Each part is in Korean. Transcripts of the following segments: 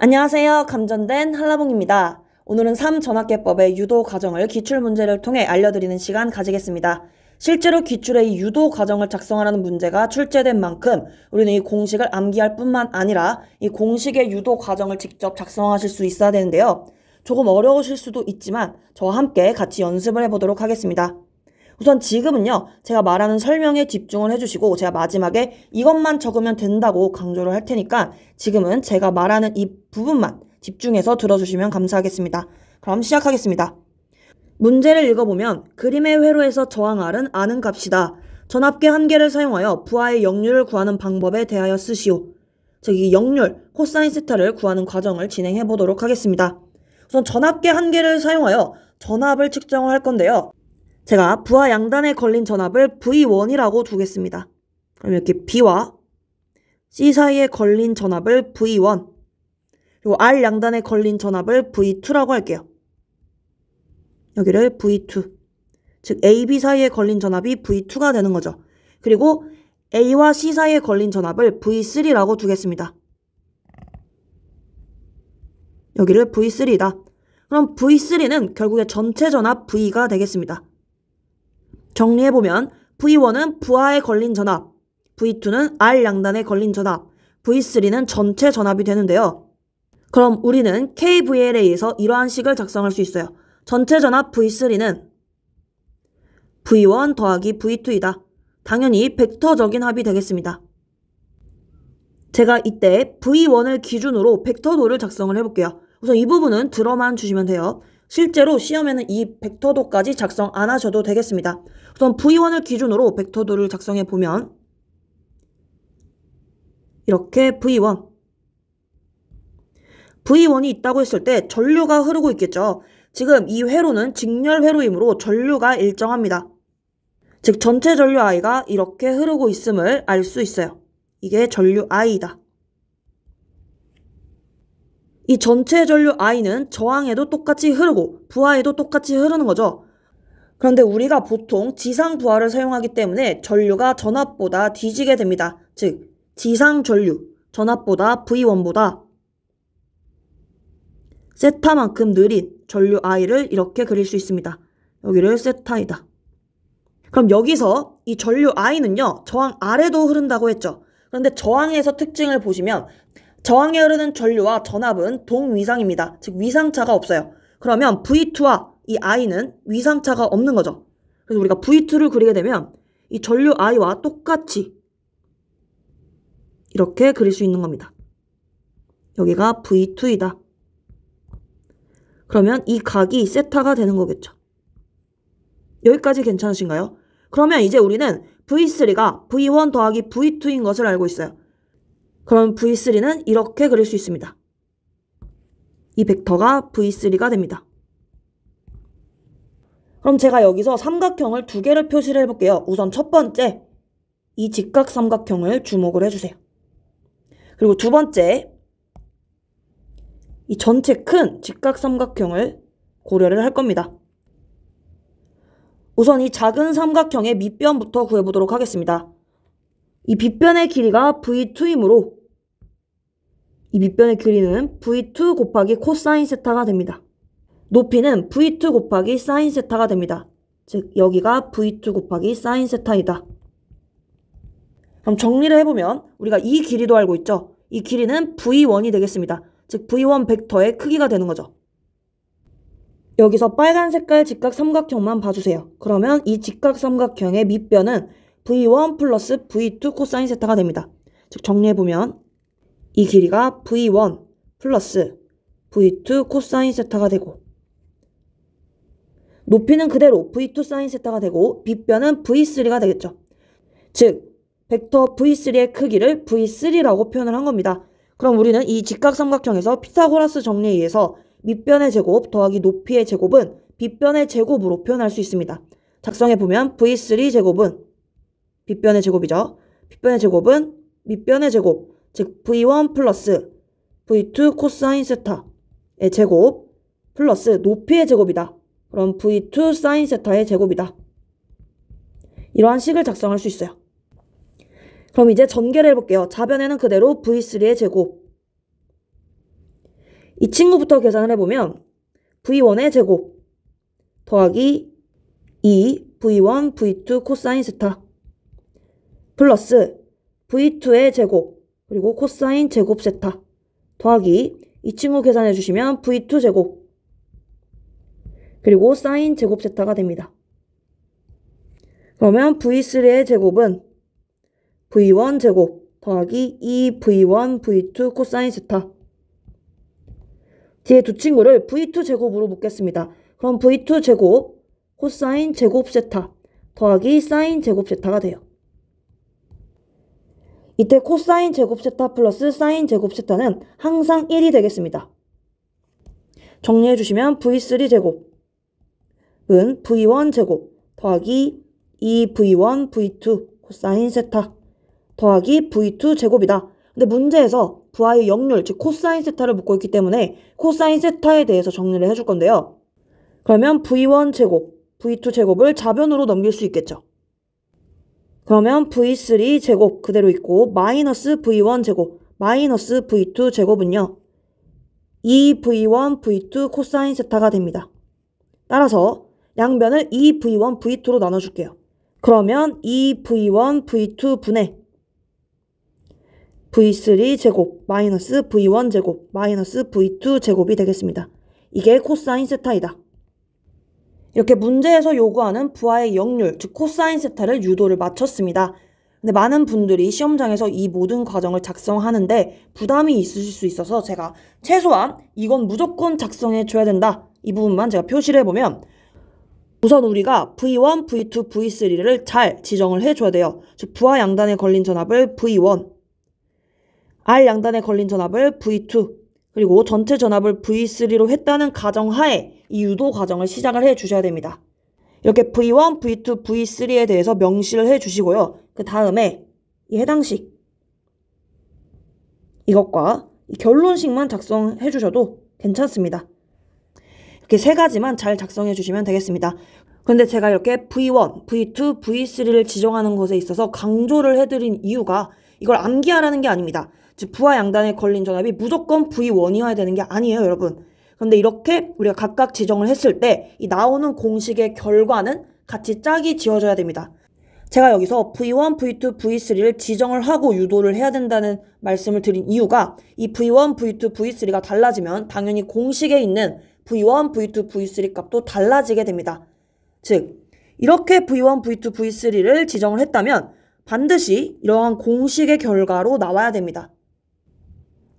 안녕하세요. 감전된 한라봉입니다. 오늘은 3전학계법의 유도 과정을 기출문제를 통해 알려드리는 시간 가지겠습니다. 실제로 기출의 이 유도 과정을 작성하라는 문제가 출제된 만큼 우리는 이 공식을 암기할 뿐만 아니라 이 공식의 유도 과정을 직접 작성하실 수 있어야 되는데요. 조금 어려우실 수도 있지만 저와 함께 같이 연습을 해보도록 하겠습니다. 우선 지금은요, 제가 말하는 설명에 집중을 해주시고 제가 마지막에 이것만 적으면 된다고 강조를 할 테니까 지금은 제가 말하는 이 부분만 집중해서 들어주시면 감사하겠습니다. 그럼 시작하겠습니다. 문제를 읽어보면 그림의 회로에서 저항 R은 아는 값이다. 전압계 한 개를 사용하여 부하의 역률을 구하는 방법에 대하여 쓰시오. 즉 이 역률, 코사인 세타를 구하는 과정을 진행해 보도록 하겠습니다. 우선 전압계 한 개를 사용하여 전압을 측정을 할 건데요. 제가 부하 양단에 걸린 전압을 V1이라고 두겠습니다. 그럼 이렇게 B와 C 사이에 걸린 전압을 V1, 그리고 R 양단에 걸린 전압을 V2라고 할게요. 여기를 V2, 즉 A, B 사이에 걸린 전압이 V2가 되는 거죠. 그리고 A와 C 사이에 걸린 전압을 V3라고 두겠습니다. 여기를 V3다. 그럼 V3는 결국에 전체 전압 V가 되겠습니다. 정리해보면 V1은 부하에 걸린 전압, V2는 R 양단에 걸린 전압, V3는 전체 전압이 되는데요. 그럼 우리는 KVLA에서 이러한 식을 작성할 수 있어요. 전체 전압 V3는 V1 더하기 V2이다. 당연히 벡터적인 합이 되겠습니다. 제가 이때 V1을 기준으로 벡터도를 작성을 해볼게요. 우선 이 부분은 들어만 주시면 돼요. 실제로 시험에는 이 벡터도까지 작성 안 하셔도 되겠습니다. 우선 V1을 기준으로 벡터도를 작성해 보면 이렇게 V1이 있다고 했을 때 전류가 흐르고 있겠죠. 지금 이 회로는 직렬 회로이므로 전류가 일정합니다. 즉 전체 전류 I가 이렇게 흐르고 있음을 알 수 있어요. 이게 전류 I다. 이 전체 전류 I는 저항에도 똑같이 흐르고 부하에도 똑같이 흐르는 거죠. 그런데 우리가 보통 지상 부하를 사용하기 때문에 전류가 전압보다 뒤지게 됩니다. 즉 지상 전류, 전압보다 V1보다 세타만큼 느린 전류 I를 이렇게 그릴 수 있습니다. 여기를 세타이다. 그럼 여기서 이 전류 I는요, 저항 아래도 흐른다고 했죠. 그런데 저항에서 특징을 보시면 저항에 흐르는 전류와 전압은 동위상입니다. 즉 위상차가 없어요. 그러면 V2와 이 I는 위상차가 없는 거죠. 그래서 우리가 V2를 그리게 되면 이 전류 I와 똑같이 이렇게 그릴 수 있는 겁니다. 여기가 V2이다. 그러면 이 각이 세타가 되는 거겠죠. 여기까지 괜찮으신가요? 그러면 이제 우리는 V3가 V1 더하기 V2인 것을 알고 있어요. 그럼 V3는 이렇게 그릴 수 있습니다. 이 벡터가 V3가 됩니다. 그럼 제가 여기서 삼각형을 두 개를 표시를 해볼게요. 우선 첫 번째, 이 직각삼각형을 주목을 해주세요. 그리고 두 번째, 이 전체 큰 직각삼각형을 고려를 할 겁니다. 우선 이 작은 삼각형의 밑변부터 구해보도록 하겠습니다. 이 빗변의 길이가 V2이므로 이 밑변의 길이는 V2 곱하기 코사인 세타가 됩니다. 높이는 V2 곱하기 사인 세타가 됩니다. 즉 여기가 V2 곱하기 사인 세타이다. 그럼 정리를 해보면 우리가 이 길이도 알고 있죠. 이 길이는 V1이 되겠습니다. 즉 V1 벡터의 크기가 되는 거죠. 여기서 빨간 색깔 직각삼각형만 봐주세요. 그러면 이 직각삼각형의 밑변은 V1 플러스 V2 코사인 세타가 됩니다. 즉 정리해보면 이 길이가 V1 플러스 V2 코사인 세타가 되고 높이는 그대로 V2 사인 세타가 되고 빗변은 V3가 되겠죠. 즉 벡터 V3의 크기를 V3라고 표현을 한 겁니다. 그럼 우리는 이 직각삼각형에서 피타고라스 정리에 의해서 밑변의 제곱 더하기 높이의 제곱은 빗변의 제곱으로 표현할 수 있습니다. 작성해보면 V3 제곱은 빗변의 제곱이죠. 빗변의 제곱은 밑변의 제곱, 즉 V1 플러스 V2 코사인 세타의 제곱 플러스 높이의 제곱이다. 그럼 V2 사인 세타의 제곱이다. 이러한 식을 작성할 수 있어요. 그럼 이제 전개를 해볼게요. 좌변에는 그대로 V3의 제곱 이 친구부터 계산을 해보면 V1의 제곱 더하기 2 V1 V2 코사인 세타 플러스 V2의 제곱 그리고 코사인 제곱 세타 더하기 이 친구 계산해 주시면 V2 제곱 그리고 사인 제곱 세타가 됩니다. 그러면 V3의 제곱은 V1 제곱 더하기 2V1 V2 코사인 세타 뒤에 두 친구를 V2 제곱으로 묶겠습니다. 그럼 V2 제곱 코사인 제곱 세타 더하기 사인 제곱 세타가 돼요. 이때 코사인 제곱 세타 플러스 사인 제곱 세타는 항상 1이 되겠습니다. 정리해 주시면 V3 제곱은 V1 제곱 더하기 2V1 V2 코사인 세타 더하기 V2 제곱이다. 근데 문제에서 V의 역률, 즉 코사인 세타를 묻고 있기 때문에 코사인 세타에 대해서 정리를 해줄 건데요. 그러면 V1 제곱, V2 제곱을 좌변으로 넘길 수 있겠죠. 그러면 V3 제곱 그대로 있고 마이너스 V1 제곱, 마이너스 V2 제곱은요. 2V1 V2 코사인 세타가 됩니다. 따라서 양변을 2V1 V2로 나눠줄게요. 그러면 2V1 V2 분의 V3 제곱 마이너스 V1 제곱 마이너스 V2 제곱이 되겠습니다. 이게 코사인 세타이다. 이렇게 문제에서 요구하는 부하의 역률, 즉 코사인 세타를 유도를 맞췄습니다. 근데 많은 분들이 시험장에서 이 모든 과정을 작성하는데 부담이 있으실 수 있어서 제가 최소한 이건 무조건 작성해 줘야 된다. 이 부분만 제가 표시를 해보면 우선 우리가 V1, V2, V3를 잘 지정을 해줘야 돼요. 즉 부하 양단에 걸린 전압을 V1, R 양단에 걸린 전압을 V2, 그리고 전체 전압을 V3로 했다는 가정하에 이 유도 과정을 시작을 해주셔야 됩니다. 이렇게 V1, V2, V3에 대해서 명시를 해주시고요. 그 다음에 이 해당식 이것과 이 결론식만 작성해 주셔도 괜찮습니다. 이렇게 세 가지만 잘 작성해 주시면 되겠습니다. 그런데 제가 이렇게 V1, V2, V3를 지정하는 것에 있어서 강조를 해드린 이유가 이걸 암기하라는 게 아닙니다. 즉 부하 양단에 걸린 전압이 무조건 V1이어야 되는 게 아니에요, 여러분. 그런데 이렇게 우리가 각각 지정을 했을 때 이 나오는 공식의 결과는 같이 짝이 지어져야 됩니다. 제가 여기서 V1, V2, V3를 지정을 하고 유도를 해야 된다는 말씀을 드린 이유가 이 V1, V2, V3가 달라지면 당연히 공식에 있는 V1, V2, V3 값도 달라지게 됩니다. 즉 이렇게 V1, V2, V3를 지정을 했다면 반드시 이러한 공식의 결과로 나와야 됩니다.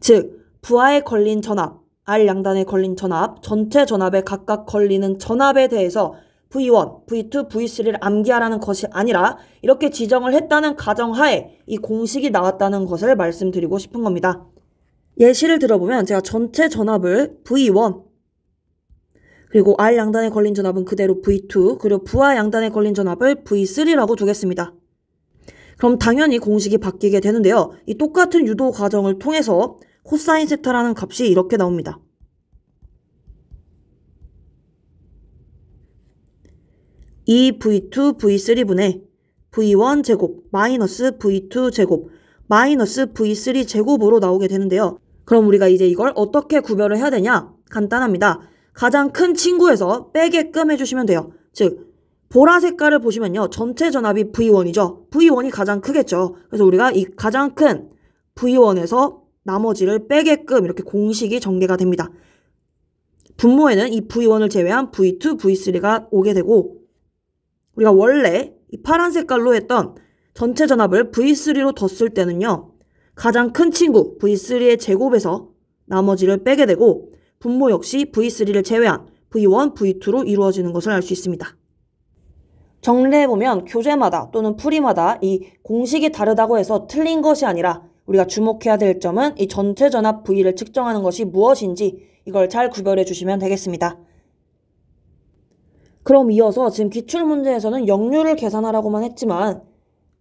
즉 부하에 걸린 전압, R 양단에 걸린 전압, 전체 전압에 각각 걸리는 전압에 대해서 V1, V2, V3를 암기하라는 것이 아니라 이렇게 지정을 했다는 가정하에 이 공식이 나왔다는 것을 말씀드리고 싶은 겁니다. 예시를 들어보면 제가 전체 전압을 V1 그리고 R 양단에 걸린 전압은 그대로 V2 그리고 부하 양단에 걸린 전압을 V3라고 두겠습니다. 그럼 당연히 공식이 바뀌게 되는데요. 이 똑같은 유도 과정을 통해서 코사인 세타라는 값이 이렇게 나옵니다. 이 V2, V3분의 V1 제곱 마이너스 V2 제곱 마이너스 V3 제곱으로 나오게 되는데요. 그럼 우리가 이제 이걸 어떻게 구별을 해야 되냐? 간단합니다. 가장 큰 친구에서 빼게끔 해주시면 돼요. 즉 보라 색깔을 보시면요. 전체 전압이 V1이죠. V1이 가장 크겠죠. 그래서 우리가 이 가장 큰 V1에서 나머지를 빼게끔 이렇게 공식이 전개가 됩니다. 분모에는 이 V1을 제외한 V2, V3가 오게 되고 우리가 원래 이 파란 색깔로 했던 전체 전압을 V3로 뒀을 때는요. 가장 큰 친구 V3의 제곱에서 나머지를 빼게 되고 분모 역시 V3를 제외한 V1, V2로 이루어지는 것을 알 수 있습니다. 정리해보면 교재마다 또는 풀이마다 이 공식이 다르다고 해서 틀린 것이 아니라 우리가 주목해야 될 점은 이 전체 전압 V를 측정하는 것이 무엇인지 이걸 잘 구별해 주시면 되겠습니다. 그럼 이어서 지금 기출문제에서는 역률을 계산하라고만 했지만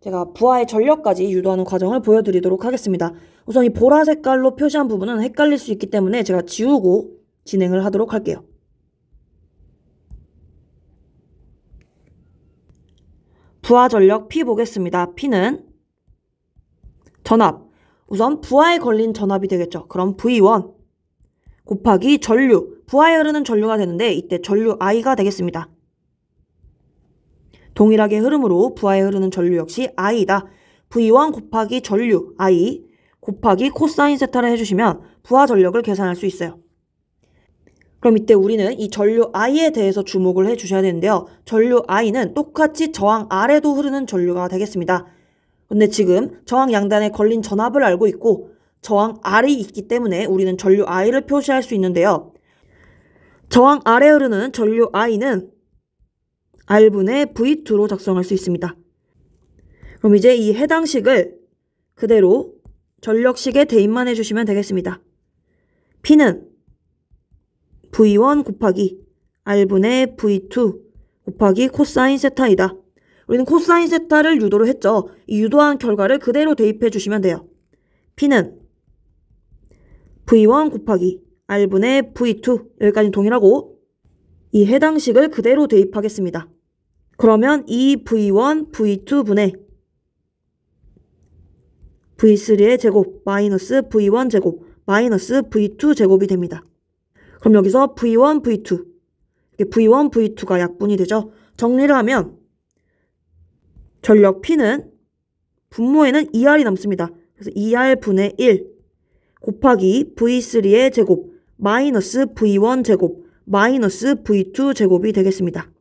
제가 부하의 전력까지 유도하는 과정을 보여드리도록 하겠습니다. 우선 이 보라 색깔로 표시한 부분은 헷갈릴 수 있기 때문에 제가 지우고 진행을 하도록 할게요. 부하 전력 P 보겠습니다. P는 전압, 우선 부하에 걸린 전압이 되겠죠. 그럼 V1 곱하기 전류, 부하에 흐르는 전류가 되는데 이때 전류 I가 되겠습니다. 동일하게 흐름으로 부하에 흐르는 전류 역시 I다. V1 곱하기 전류 I 곱하기 코사인 세타를 해주시면 부하 전력을 계산할 수 있어요. 그럼 이때 우리는 이 전류 I에 대해서 주목을 해주셔야 되는데요. 전류 I는 똑같이 저항 R에도 흐르는 전류가 되겠습니다. 근데 지금 저항 양단에 걸린 전압을 알고 있고 저항 R이 있기 때문에 우리는 전류 I를 표시할 수 있는데요. 저항 R에 흐르는 전류 I는 R분의 V2로 작성할 수 있습니다. 그럼 이제 이 해당 식을 그대로 전력식에 대입만 해주시면 되겠습니다. P는 V1 곱하기 R분의 V2 곱하기 코사인 세타이다. 우리는 코사인 세타를 유도를 했죠. 이 유도한 결과를 그대로 대입해 주시면 돼요. P는 V1 곱하기 R분의 V2 여기까지 동일하고 이 해당 식을 그대로 대입하겠습니다. 그러면 이 V1, V2분의 V3의 제곱 마이너스 V1 제곱 마이너스 V2 제곱이 됩니다. 그럼 여기서 V1, V2 V1, V2가 약분이 되죠. 정리를 하면 전력 P는 분모에는 2R이 남습니다. 그래서 2R분의 1 곱하기 V3의 제곱 마이너스 V1 제곱 마이너스 V2 제곱이 되겠습니다.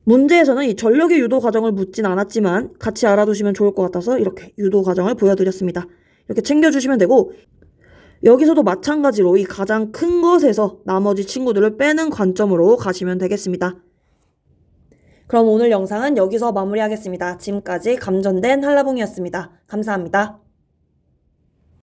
문제에서는 이 전력의 유도 과정을 묻진 않았지만 같이 알아두시면 좋을 것 같아서 이렇게 유도 과정을 보여드렸습니다. 이렇게 챙겨주시면 되고 여기서도 마찬가지로 이 가장 큰 것에서 나머지 친구들을 빼는 관점으로 가시면 되겠습니다. 그럼 오늘 영상은 여기서 마무리하겠습니다. 지금까지 감전된 한라봉이었습니다. 감사합니다.